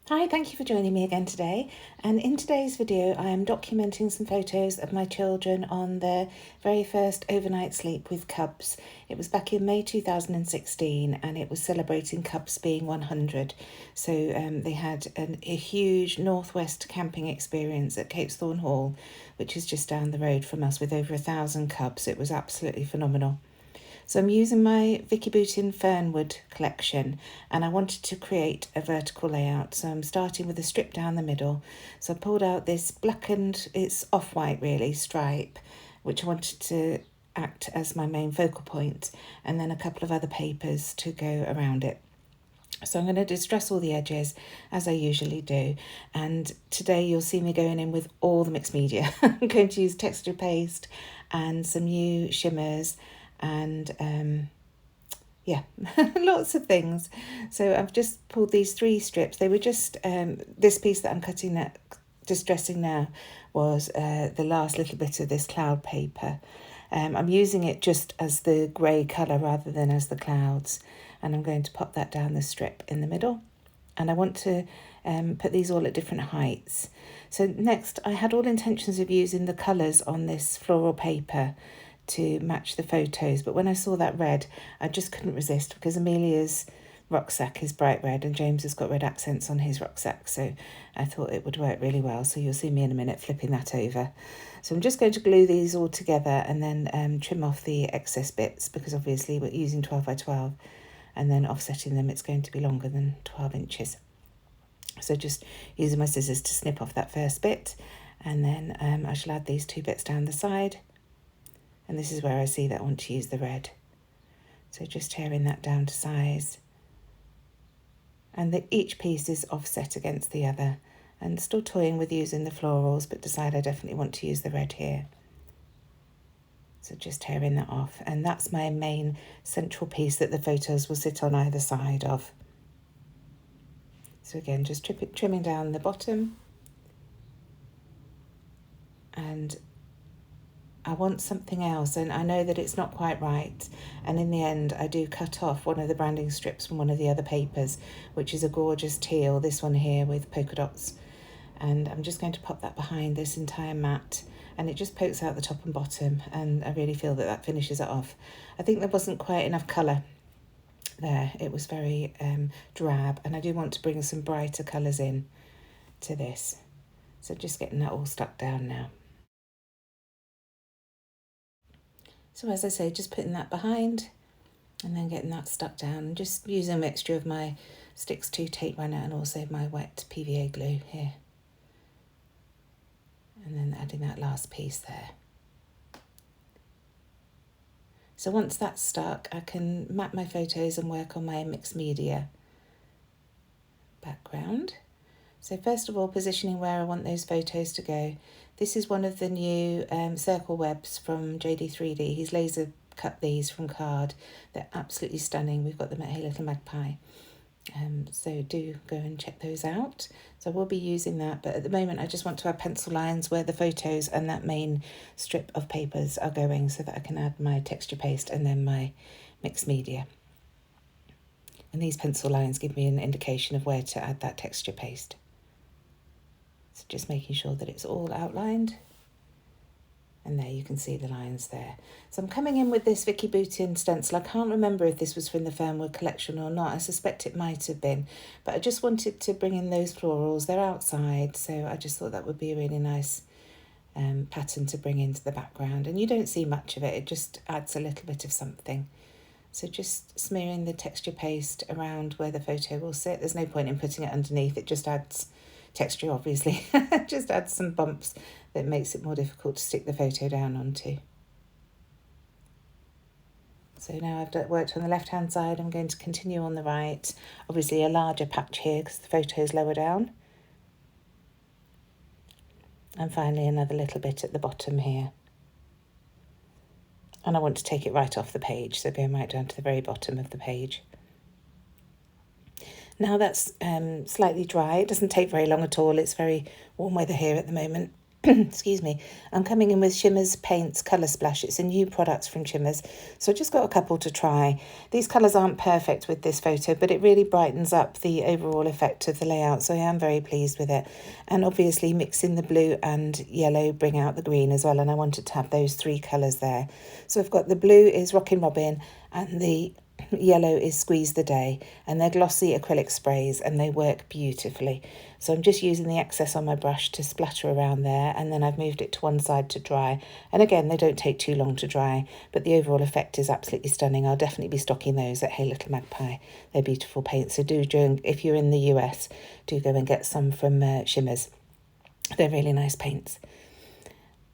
Hi, thank you for joining me again today. And in today's video, I am documenting some photos of my children on their very first overnight sleep with cubs. It was back in May 2016 and it was celebrating cubs being 100. So they had a huge northwest camping experience at Capesthorne Hall, which is just down the road from us, with over 1,000 cubs. It was absolutely phenomenal. So I'm using my Vicki Boutin Fernwood collection, and I wanted to create a vertical layout. So I'm starting with a strip down the middle. So I pulled out this blackened, it's off-white really, stripe, which I wanted to act as my main focal point, and then a couple of other papers to go around it. So I'm going to distress all the edges as I usually do, and today you'll see me going in with all the mixed media. I'm going to use texture paste and some new Shimmerz and lots of things. So I've just pulled these 3 strips. They were just this piece that I'm distressing now was the last little bit of this cloud paper. I'm using it just as the grey colour rather than as the clouds, and I'm going to pop that down the strip in the middle, and I want to put these all at different heights. So next, I had all intentions of using the colours on this floral paper to match the photos, but when I saw that red, I just couldn't resist, because Amelia's rucksack is bright red and James has got red accents on his rucksack, so I thought it would work really well. So you'll see me in a minute flipping that over. So I'm just going to glue these all together and then trim off the excess bits, because obviously we're using 12 by 12, and then offsetting them, it's going to be longer than 12 inches. So just using my scissors to snip off that first bit, and then I shall add these 2 bits down the side. And this is where I see that I want to use the red. So just tearing that down to size. And each piece is offset against the other. And still toying with using the florals, but decide I definitely want to use the red here. So just tearing that off. And that's my main central piece that the photos will sit on either side of. So again, just trimming down the bottom. And I want something else, and I know that it's not quite right, and in the end I do cut off one of the branding strips from one of the other papers, which is a gorgeous teal, this one here with polka dots, and I'm just going to pop that behind this entire mat, and it just pokes out the top and bottom, and I really feel that that finishes it off. I think there wasn't quite enough colour there, it was very drab, and I do want to bring some brighter colours in to this, so just getting that all stuck down now. So as I say, just putting that behind and then getting that stuck down, and just using a mixture of my Sticks 2 tape runner and also my wet PVA glue here. And then adding that last piece there. So once that's stuck, I can map my photos and work on my mixed media background. So first of all, positioning where I want those photos to go. This is one of the new circle webs from JD3D. He's laser cut these from card. They're absolutely stunning. We've got them at Hey Little Magpie. So do go and check those out. So we'll be using that, but at the moment I just want to add pencil lines where the photos and that main strip of papers are going, so that I can add my texture paste and then my mixed media. And these pencil lines give me an indication of where to add that texture paste. So just making sure that it's all outlined. And there you can see the lines there. So I'm coming in with this Vicki Boutin stencil. I can't remember if this was from the Fernwood collection or not. I suspect it might have been. But I just wanted to bring in those florals. They're outside, so I just thought that would be a really nice pattern to bring into the background. And you don't see much of it. It just adds a little bit of something. So just smearing the texture paste around where the photo will sit. There's no point in putting it underneath. It just adds texture, obviously. Just adds some bumps that makes it more difficult to stick the photo down onto. So now I've worked on the left hand side, I'm going to continue on the right. Obviously a larger patch here because the photo is lower down. And finally another little bit at the bottom here. And I want to take it right off the page, so going right down to the very bottom of the page. Now that's slightly dry. It doesn't take very long at all. It's very warm weather here at the moment. excuse me, I'm coming in with Shimmerz Paints Colour Splash. It's a new product from Shimmerz, so I just got a couple to try. These colours aren't perfect with this photo, but it really brightens up the overall effect of the layout, so I am very pleased with it. And obviously mixing the blue and yellow bring out the green as well, and I wanted to have those three colours there. So I've got the blue is Rockin' Robin and the yellow is Squeeze the Day, and they're glossy acrylic sprays and they work beautifully. So I'm just using the excess on my brush to splatter around there, and then I've moved it to one side to dry. And again, they don't take too long to dry, but the overall effect is absolutely stunning. I'll definitely be stocking those at Hey Little Magpie. They're beautiful paints, so if you're in the US, do go and get some from Shimmerz. They're really nice paints.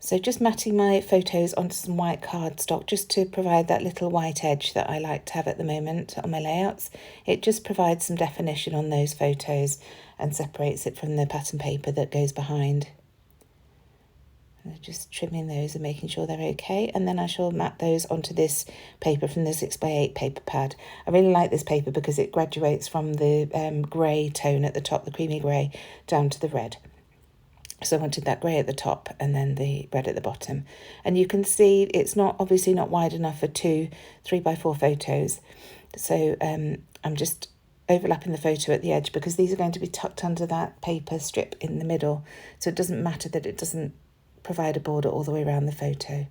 So just matting my photos onto some white cardstock just to provide that little white edge that I like to have at the moment on my layouts. It just provides some definition on those photos and separates it from the pattern paper that goes behind. And just trimming those and making sure they're okay, and then I shall mat those onto this paper from the 6x8 paper pad. I really like this paper because it graduates from the grey tone at the top, the creamy grey, down to the red. So I wanted that grey at the top and then the red at the bottom. And you can see it's obviously not wide enough for two 3x4 photos. So I'm just overlapping the photo at the edge because these are going to be tucked under that paper strip in the middle. So it doesn't matter that it doesn't provide a border all the way around the photo.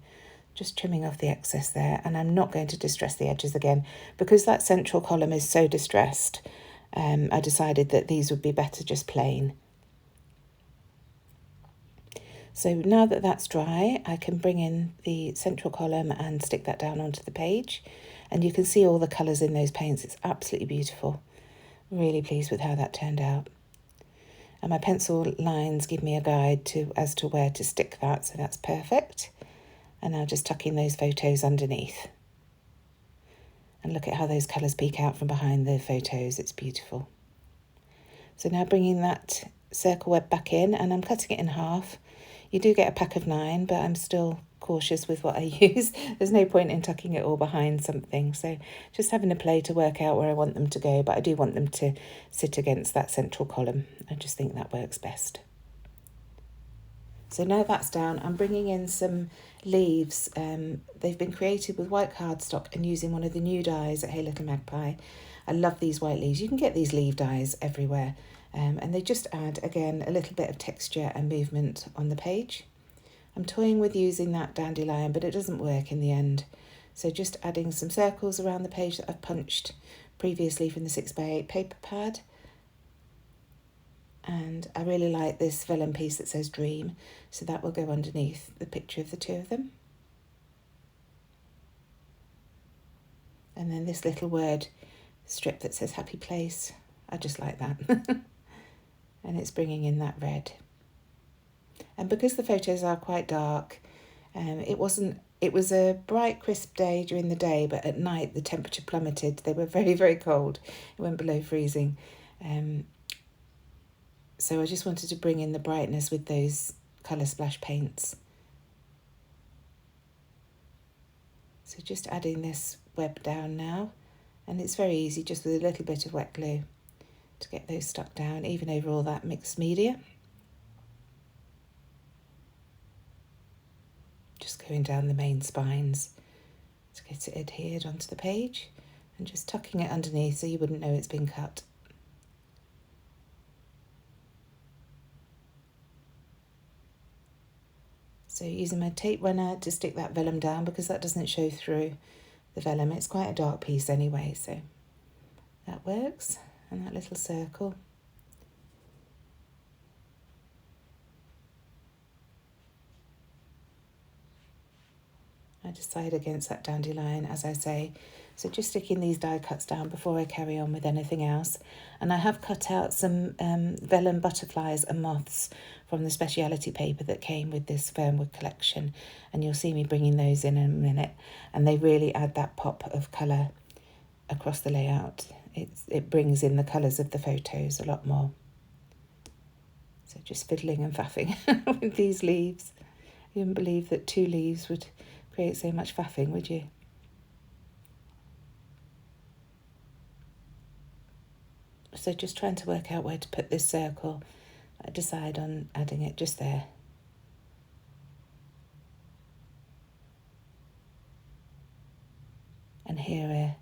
Just trimming off the excess there, and I'm not going to distress the edges again because that central column is so distressed. I decided that these would be better just plain. So now that that's dry, I can bring in the central column and stick that down onto the page. And you can see all the colours in those paints. It's absolutely beautiful. Really pleased with how that turned out. And my pencil lines give me a guide as to where to stick that, so that's perfect. And now just tucking those photos underneath. And look at how those colours peek out from behind the photos. It's beautiful. So now bringing that circle web back in, and I'm cutting it in half. You do get a pack of 9, but I'm still cautious with what I use. There's no point in tucking it all behind something. So just having a play to work out where I want them to go, but I do want them to sit against that central column. I just think that works best. So now that's down, I'm bringing in some leaves. They've been created with white cardstock and using one of the new dies at Hey Little Magpie. I love these white leaves. You can get these leaf dies everywhere. And they just add, again, a little bit of texture and movement on the page. I'm toying with using that dandelion, but it doesn't work in the end. So just adding some circles around the page that I've punched previously from the 6x8 paper pad. And I really like this vellum piece that says Dream, so that will go underneath the picture of the two of them. And then this little word strip that says Happy Place. I just like that. And it's bringing in that red. And because the photos are quite dark, it was a bright, crisp day during the day, but at night the temperature plummeted. They were very, very cold. It went below freezing. So I just wanted to bring in the brightness with those colour splash paints. So just adding this web down now, and it's very easy just with a little bit of wet glue to get those stuck down, even over all that mixed media. Just going down the main spines to get it adhered onto the page and just tucking it underneath so you wouldn't know it's been cut. So using my tape runner to stick that vellum down because that doesn't show through the vellum. It's quite a dark piece anyway, so that works. And that little circle. I decide against that dandelion, as I say. So just sticking these die cuts down before I carry on with anything else. And I have cut out some vellum butterflies and moths from the speciality paper that came with this Fernwood collection. And you'll see me bringing those in a minute. And they really add that pop of colour across the layout. It brings in the colours of the photos a lot more. So just fiddling and faffing with these leaves. You wouldn't believe that 2 leaves would create so much faffing, would you? So just trying to work out where to put this circle. I decide on adding it just there. And here are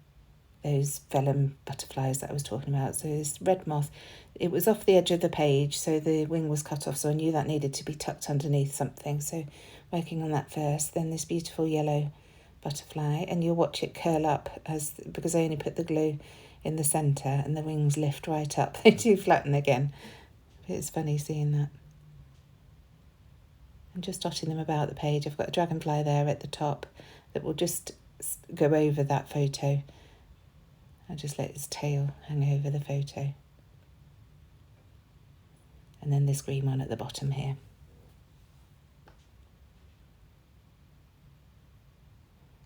those vellum butterflies that I was talking about. So this red moth, it was off the edge of the page, so the wing was cut off, so I knew that needed to be tucked underneath something. So working on that first, then this beautiful yellow butterfly, and you'll watch it curl up because I only put the glue in the centre, and the wings lift right up. They do flatten again. It's funny seeing that. I'm just dotting them about the page. I've got a dragonfly there at the top that will just go over that photo. I'll just let its tail hang over the photo. And then this green one at the bottom here.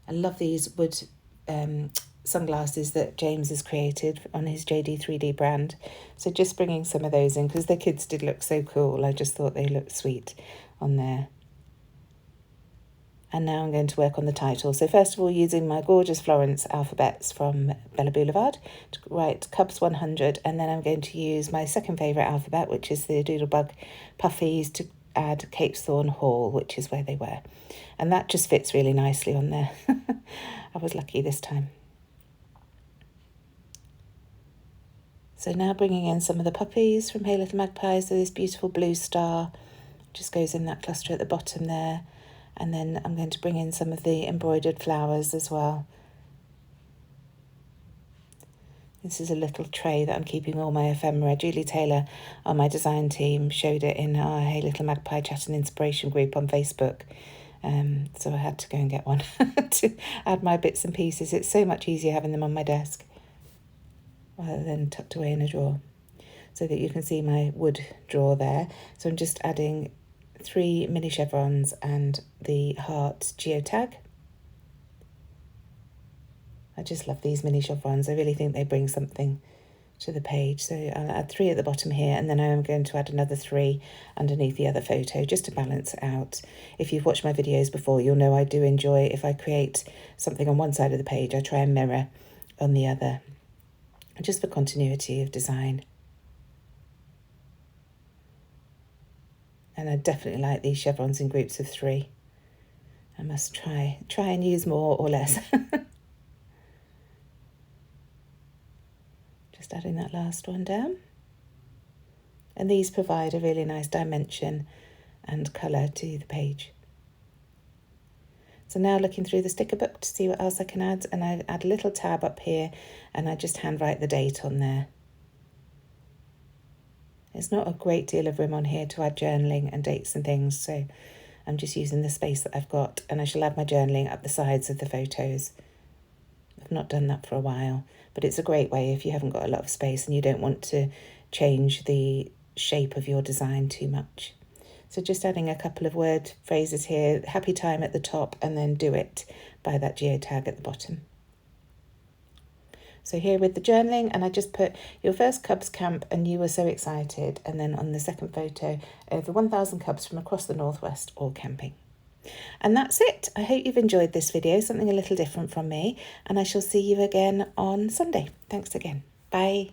I love these wood sunglasses that James has created on his JD3D brand. So just bringing some of those in, because the kids did look so cool. I just thought they looked sweet on there. And now I'm going to work on the title. So first of all, using my gorgeous Florence alphabets from Bella Boulevard to write Cubs 100. And then I'm going to use my second favourite alphabet, which is the Doodlebug Puffies, to add Capesthorne Hall, which is where they were. And that just fits really nicely on there. I was lucky this time. So now bringing in some of the puppies from Hey Little Magpies. So this beautiful blue star just goes in that cluster at the bottom there. And then I'm going to bring in some of the embroidered flowers as well. This is a little tray that I'm keeping all my ephemera. Julie Taylor on my design team showed it in our Hey Little Magpie Chat and Inspiration group on Facebook. So I had to go and get one to add my bits and pieces. It's so much easier having them on my desk rather than tucked away in a drawer. So that you can see my wood drawer there. So I'm just adding 3 mini chevrons and the heart geotag. I just love these mini chevrons. I really think they bring something to the page. So I'll add 3 at the bottom here, and then I'm going to add another 3 underneath the other photo just to balance it out. If you've watched my videos before, you'll know I do enjoy, if I create something on one side of the page, I try and mirror on the other, just for continuity of design. And I definitely like these chevrons in groups of 3. I must try and use more or less. Just adding that last one down. And these provide a really nice dimension and colour to the page. So now looking through the sticker book to see what else I can add, and I add a little tab up here and I just handwrite the date on there. There's not a great deal of room on here to add journaling and dates and things, so I'm just using the space that I've got, and I shall add my journaling up the sides of the photos. I've not done that for a while, but it's a great way if you haven't got a lot of space and you don't want to change the shape of your design too much. So just adding a couple of word phrases here, happy time at the top, and then do it by that geotag at the bottom. So here with the journaling, and I just put your first Cubs camp and you were so excited, and then on the second photo, over 1,000 cubs from across the northwest all camping. And that's it. I hope you've enjoyed this video, something a little different from me, and I shall see you again on Sunday. Thanks again. Bye.